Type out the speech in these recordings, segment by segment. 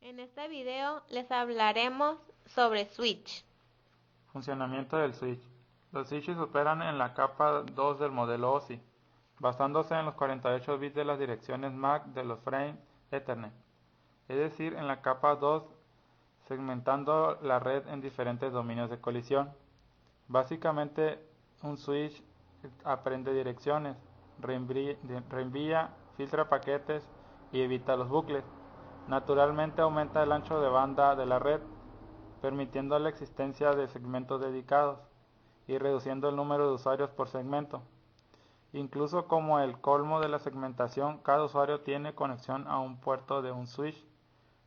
En este video les hablaremos sobre switch. Funcionamiento del switch. Los switches operan en la capa 2 del modelo OSI, basándose en los 48 bits de las direcciones MAC de los frames Ethernet, es decir, en la capa 2, segmentando la red en diferentes dominios de colisión. Básicamente, un switch aprende direcciones, reenvía, filtra paquetes y evita los bucles. Naturalmente aumenta el ancho de banda de la red, permitiendo la existencia de segmentos dedicados y reduciendo el número de usuarios por segmento. Incluso como el colmo de la segmentación, cada usuario tiene conexión a un puerto de un switch,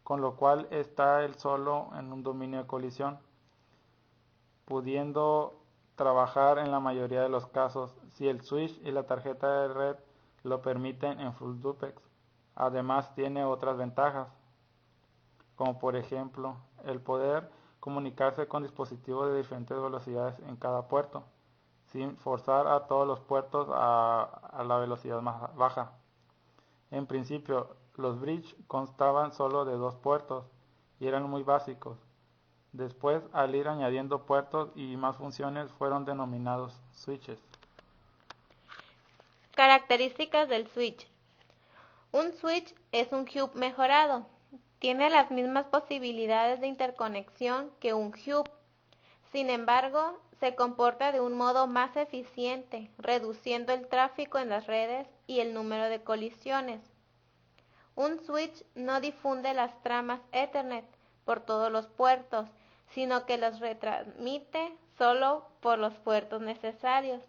con lo cual está él solo en un dominio de colisión, pudiendo trabajar en la mayoría de los casos si el switch y la tarjeta de red lo permiten en full duplex. Además tiene otras ventajas, como por ejemplo el poder comunicarse con dispositivos de diferentes velocidades en cada puerto, sin forzar a todos los puertos a la velocidad más baja. En principio, los bridge constaban solo de 2 puertos y eran muy básicos. Después, al ir añadiendo puertos y más funciones, fueron denominados switches. Características del switch. Un switch es un hub mejorado. Tiene las mismas posibilidades de interconexión que un hub. Sin embargo, se comporta de un modo más eficiente, reduciendo el tráfico en las redes y el número de colisiones. Un switch no difunde las tramas Ethernet por todos los puertos, sino que las retransmite solo por los puertos necesarios.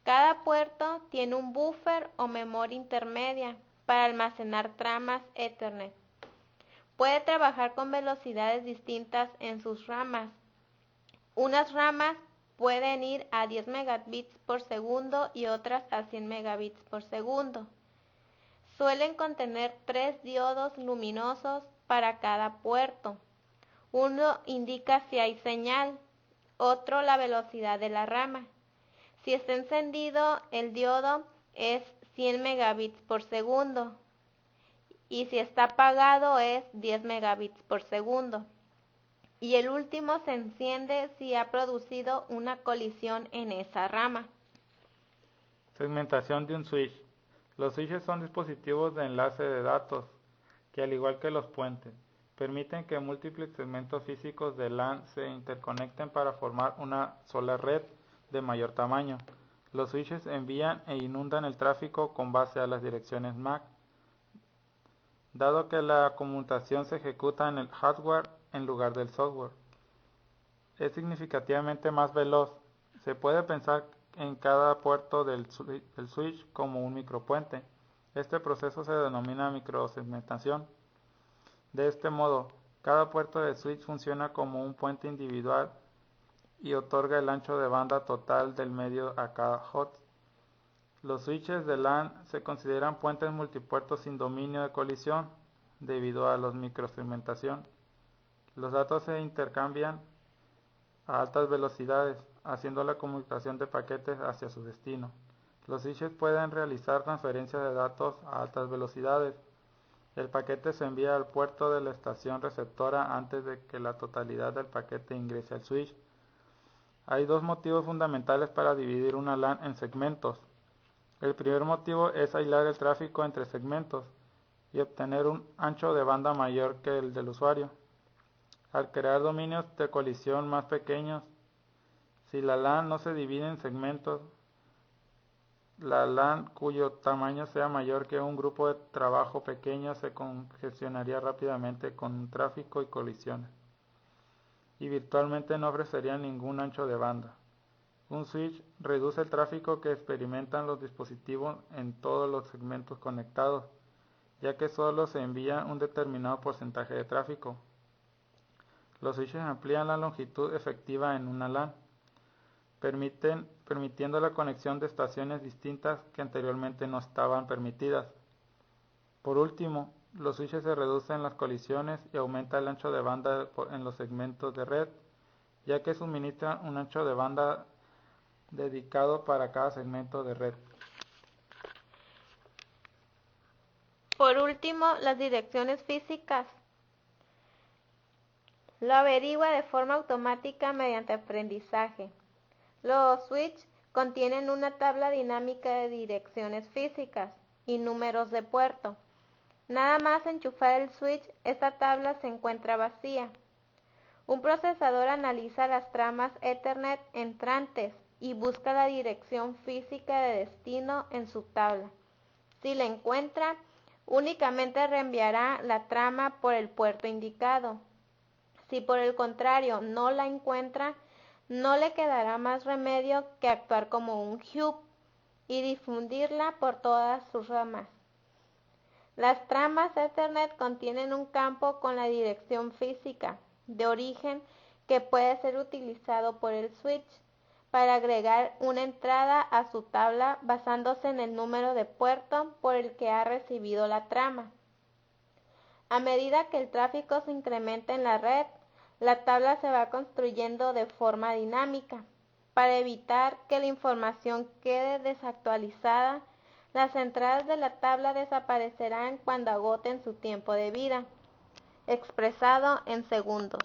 Cada puerto tiene un buffer o memoria intermedia para almacenar tramas Ethernet. Puede trabajar con velocidades distintas en sus ramas. Unas ramas pueden ir a 10 megabits por segundo y otras a 100 megabits por segundo. Suelen contener 3 diodos luminosos para cada puerto. Uno indica si hay señal, otro la velocidad de la rama. Si está encendido, el diodo es 100 megabits por segundo y si está apagado es 10 megabits por segundo. Y el último se enciende si ha producido una colisión en esa rama. Segmentación de un switch. Los switches son dispositivos de enlace de datos que, al igual que los puentes, permiten que múltiples segmentos físicos de LAN se interconecten para formar una sola red de mayor tamaño. Los switches envían e inundan el tráfico con base a las direcciones MAC, dado que la conmutación se ejecuta en el hardware en lugar del software. Es significativamente más veloz. Se puede pensar en cada puerto del switch como un micropuente. Este proceso se denomina microsegmentación. De este modo, cada puerto de switch funciona como un puente individual y otorga el ancho de banda total del medio a cada host. Los switches de LAN se consideran puentes multipuertos sin dominio de colisión debido a la microsegmentación. Los datos se intercambian a altas velocidades, haciendo la comunicación de paquetes hacia su destino. Los switches pueden realizar transferencias de datos a altas velocidades. El paquete se envía al puerto de la estación receptora antes de que la totalidad del paquete ingrese al switch. Hay dos motivos fundamentales para dividir una LAN en segmentos. El primer motivo es aislar el tráfico entre segmentos y obtener un ancho de banda mayor que el del usuario. Al crear dominios de colisión más pequeños, si la LAN no se divide en segmentos, la LAN cuyo tamaño sea mayor que un grupo de trabajo pequeño se congestionaría rápidamente con tráfico y colisiones, y virtualmente no ofrecería ningún ancho de banda. Un switch reduce el tráfico que experimentan los dispositivos en todos los segmentos conectados, ya que solo se envía un determinado porcentaje de tráfico. Los switches amplían la longitud efectiva en una LAN, permitiendo la conexión de estaciones distintas que anteriormente no estaban permitidas. Por último, los switches se reducen las colisiones y aumenta el ancho de banda en los segmentos de red, ya que suministran un ancho de banda dedicado para cada segmento de red. Por último, las direcciones físicas Lo averigua de forma automática mediante aprendizaje. Los switches contienen una tabla dinámica de direcciones físicas y números de puerto. Nada más enchufar el switch, esta tabla se encuentra vacía. Un procesador analiza las tramas Ethernet entrantes y busca la dirección física de destino en su tabla. Si la encuentra, únicamente reenviará la trama por el puerto indicado. Si por el contrario no la encuentra, no le quedará más remedio que actuar como un hub y difundirla por todas sus ramas. Las tramas Ethernet contienen un campo con la dirección física de origen que puede ser utilizado por el switch para agregar una entrada a su tabla basándose en el número de puerto por el que ha recibido la trama. A medida que el tráfico se incrementa en la red, la tabla se va construyendo de forma dinámica. Para evitar que la información quede desactualizada, las entradas de la tabla desaparecerán cuando agoten su tiempo de vida, expresado en segundos.